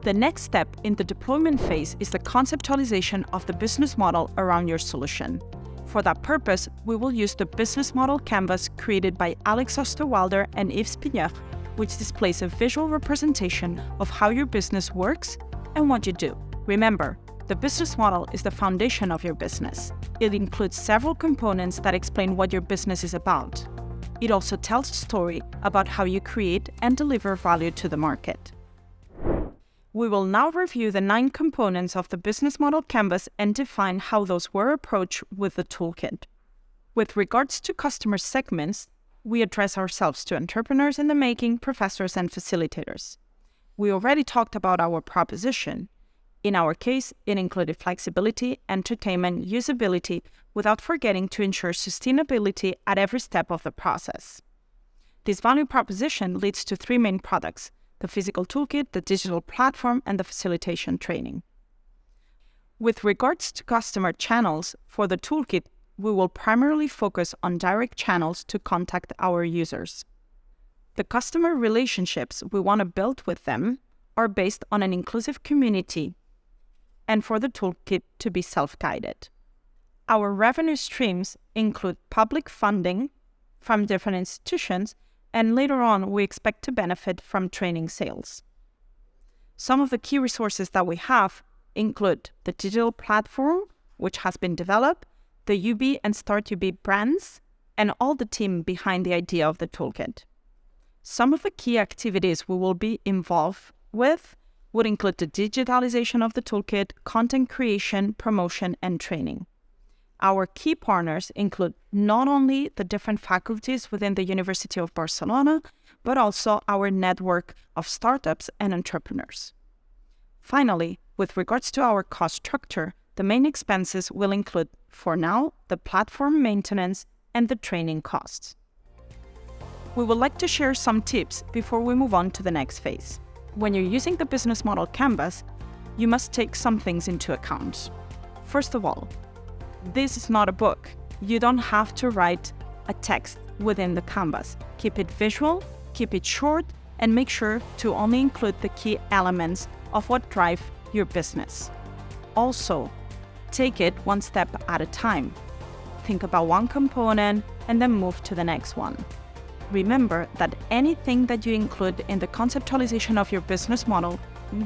The next step in the deployment phase is the conceptualization of the business model around your solution. For that purpose, we will use the business model canvas created by Alex Osterwalder and Yves Pigneur, which displays a visual representation of how your business works and what you do. Remember, the business model is the foundation of your business. It includes several components that explain what your business is about. It also tells a story about how you create and deliver value to the market. We will now review the 9 components of the business model canvas and define how those were approached with the toolkit. With regards to customer segments, we address ourselves to entrepreneurs in the making, professors, and facilitators. We already talked about our proposition. In our case, it included flexibility, entertainment, usability, without forgetting to ensure sustainability at every step of the process. This value proposition leads to 3 main products: the physical toolkit, the digital platform, and the facilitation training. With regards to customer channels, for the toolkit, we will primarily focus on direct channels to contact our users. The customer relationships we want to build with them are based on an inclusive community, and for the toolkit to be self-guided. Our revenue streams include public funding from different institutions, and later on we expect to benefit from training sales. Some of the key resources that we have include the digital platform, which has been developed, the UB and Start UB brands, and all the team behind the idea of the toolkit. Some of the key activities we will be involved with would include the digitalization of the toolkit, content creation, promotion, and training. Our key partners include not only the different faculties within the University of Barcelona, but also our network of startups and entrepreneurs. Finally, with regards to our cost structure, the main expenses will include, for now, the platform maintenance and the training costs. We would like to share some tips before we move on to the next phase. When you're using the business model canvas, you must take some things into account. First of all, this is not a book. You don't have to write a text within the canvas. Keep it visual, keep it short, and make sure to only include the key elements of what drive your business. Also, take it one step at a time. Think about one component and then move to the next one. Remember that anything that you include in the conceptualization of your business model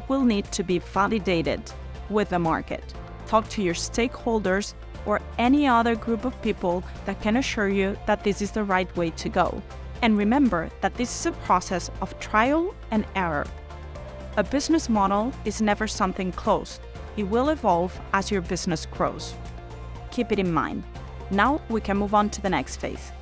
will need to be validated with the market. Talk to your stakeholders or any other group of people that can assure you that this is the right way to go. And remember that this is a process of trial and error. A business model is never something closed. It will evolve as your business grows. Keep it in mind. Now we can move on to the next phase.